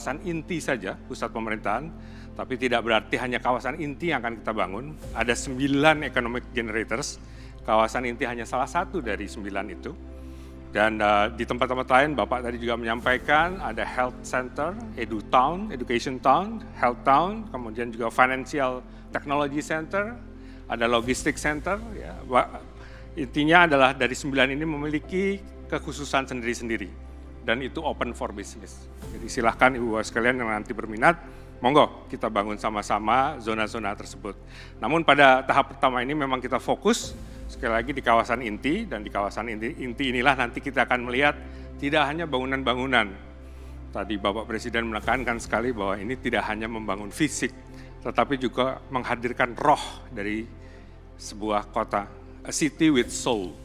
kawasan inti saja, pusat pemerintahan, tapi tidak berarti hanya kawasan inti yang akan kita bangun. Ada 9 economic generators, kawasan inti hanya salah satu dari 9 itu. Dan di tempat-tempat lain, Bapak tadi juga menyampaikan ada health center, edu town, education town, health town, kemudian juga financial technology center, ada logistic center. Ya. Intinya adalah dari 9 ini memiliki kekhususan sendiri-sendiri. Dan itu open for business. Jadi silahkan ibu-ibu sekalian yang nanti berminat, monggo kita bangun sama-sama zona-zona tersebut. Namun pada tahap pertama ini memang kita fokus sekali lagi di kawasan inti, dan di kawasan inti inilah nanti kita akan melihat tidak hanya bangunan-bangunan. Tadi Bapak Presiden menekankan sekali bahwa ini tidak hanya membangun fisik, tetapi juga menghadirkan roh dari sebuah kota, a city with soul,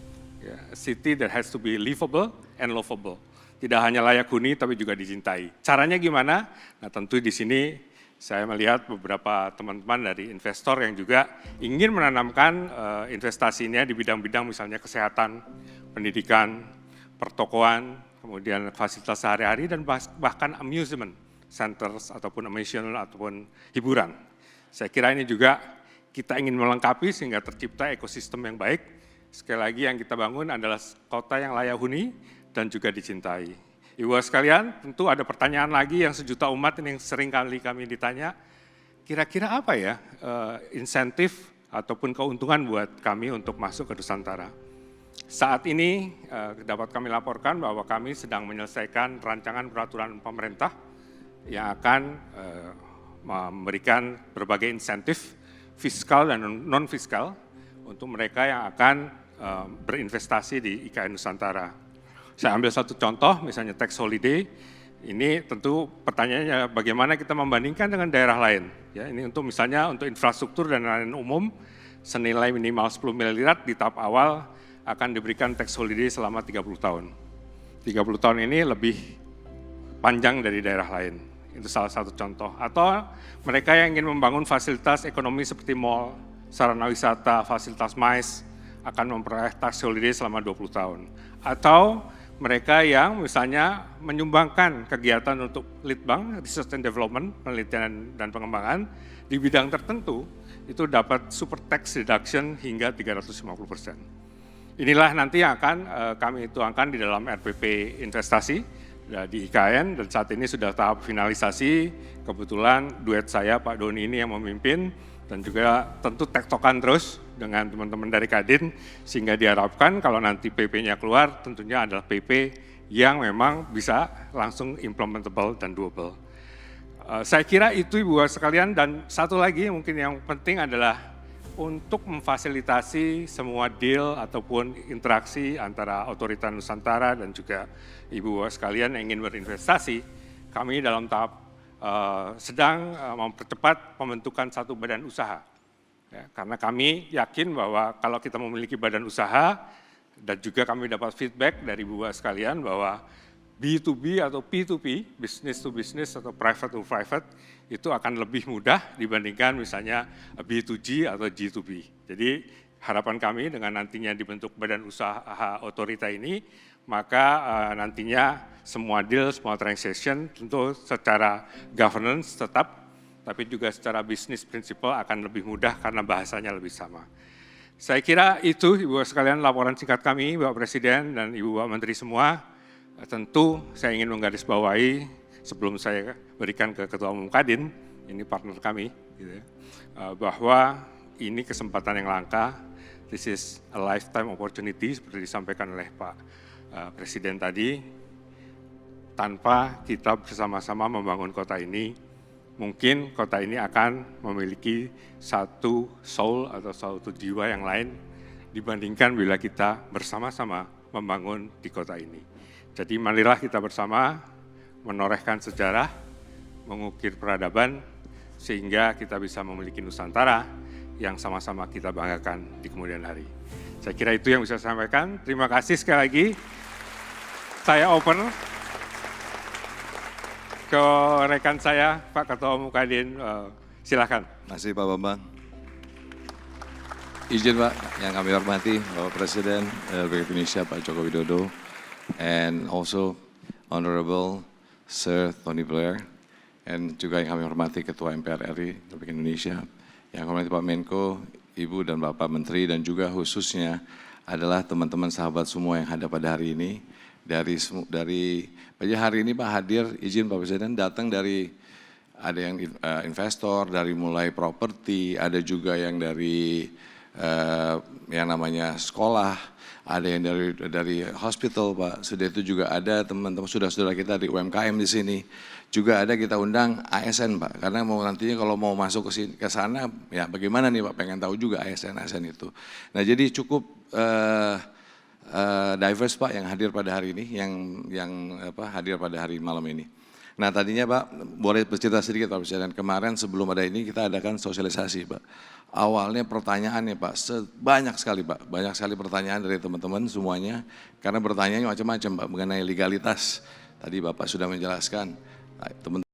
a city that has to be livable and lovable. Tidak hanya layak huni, tapi juga dicintai. Caranya gimana? Nah tentu di sini saya melihat beberapa teman-teman dari investor yang juga ingin menanamkan investasinya di bidang-bidang misalnya kesehatan, pendidikan, pertokoan, kemudian fasilitas sehari-hari, dan bahkan amusement centers ataupun amusement ataupun hiburan. Saya kira ini juga kita ingin melengkapi sehingga tercipta ekosistem yang baik. Sekali lagi yang kita bangun adalah kota yang layak huni dan juga dicintai. Ibu sekalian, tentu ada pertanyaan lagi yang sejuta umat ini yang sering kali kami ditanya, kira-kira apa ya insentif ataupun keuntungan buat kami untuk masuk ke Nusantara. Saat ini dapat kami laporkan bahwa kami sedang menyelesaikan rancangan peraturan pemerintah yang akan memberikan berbagai insentif fiskal dan non-fiskal untuk mereka yang akan berinvestasi di IKN Nusantara. Saya ambil satu contoh, misalnya tax holiday. Ini tentu pertanyaannya bagaimana kita membandingkan dengan daerah lain. Ya, ini untuk misalnya untuk infrastruktur dan lain-lain umum senilai minimal 10 miliar di tahap awal akan diberikan tax holiday selama 30 tahun. 30 tahun ini lebih panjang dari daerah lain. Itu salah satu contoh. Atau mereka yang ingin membangun fasilitas ekonomi seperti mall, sarana wisata, fasilitas MICE akan memperoleh tax holiday selama 20 tahun. Atau mereka yang misalnya menyumbangkan kegiatan untuk Litbang, Research and Development, penelitian dan pengembangan di bidang tertentu, itu dapat super tax reduction hingga 350%. Inilah nanti yang akan kami tuangkan di dalam RPP investasi di IKN, dan saat ini sudah tahap finalisasi. Kebetulan duet saya Pak Doni ini yang memimpin, dan juga tentu tektokan terus dengan teman-teman dari Kadin, sehingga diharapkan kalau nanti PP-nya keluar tentunya adalah PP yang memang bisa langsung implementable dan doable. Saya kira itu ibu sekalian, dan satu lagi mungkin yang penting adalah untuk memfasilitasi semua deal ataupun interaksi antara Otorita Nusantara dan juga ibu sekalian yang ingin berinvestasi, kami dalam tahap sedang mempercepat pembentukan satu badan usaha. Ya, karena kami yakin bahwa kalau kita memiliki badan usaha, dan juga kami dapat feedback dari ibu sekalian bahwa B2B atau P2P, business to business atau private to private, itu akan lebih mudah dibandingkan misalnya B2G atau G2B. Jadi harapan kami dengan nantinya dibentuk badan usaha otorita ini, maka nantinya semua deal, semua transaction tentu secara governance tetap, tapi juga secara bisnis prinsipal akan lebih mudah karena bahasanya lebih sama. Saya kira itu ibu sekalian laporan singkat kami, Bapak Presiden dan Ibu Bapak Menteri semua. Tentu saya ingin menggarisbawahi sebelum saya berikan ke Ketua Umum Kadin, ini partner kami, gitu ya, bahwa ini kesempatan yang langka, this is a lifetime opportunity seperti disampaikan oleh Pak Presiden tadi. Tanpa kita bersama-sama membangun kota ini, mungkin kota ini akan memiliki satu soul atau satu jiwa yang lain dibandingkan bila kita bersama-sama membangun di kota ini. Jadi marilah kita bersama menorehkan sejarah, mengukir peradaban, sehingga kita bisa memiliki Nusantara yang sama-sama kita banggakan di kemudian hari. Saya kira itu yang bisa saya sampaikan. Terima kasih sekali lagi. Saya open ke rekan saya, Pak Ketua Umum Kadin, silakan. Terima kasih Pak Bambang. Izin Pak, yang kami hormati Bapak Presiden Republik Indonesia Pak Joko Widodo, and also Honorable Sir Tony Blair, dan juga yang kami hormati Ketua MPR RI Republik Indonesia, yang kami hormati Pak Menko, Ibu dan Bapak Menteri, dan juga khususnya adalah teman-teman sahabat semua yang ada pada hari ini. Pada hari ini Pak hadir, izin Pak Presiden, datang dari ada yang investor, dari mulai properti, ada juga yang dari yang namanya sekolah, ada yang dari hospital Pak. Sudah itu juga ada teman-teman saudara kita di UMKM di sini. Juga ada kita undang ASN Pak, karena mau nantinya kalau mau masuk ke sana, ya bagaimana nih Pak, pengen tahu juga ASN itu. Nah jadi cukup diverse Pak yang hadir pada hari ini, yang hadir pada hari malam ini. Nah tadinya Pak, boleh bercerita sedikit Pak Presiden, kemarin sebelum ada ini kita adakan sosialisasi Pak. Awalnya pertanyaannya Pak, banyak sekali Pak, banyak sekali pertanyaan dari teman-teman semuanya, karena bertanya macam-macam Pak mengenai legalitas. Tadi Bapak sudah menjelaskan, teman-teman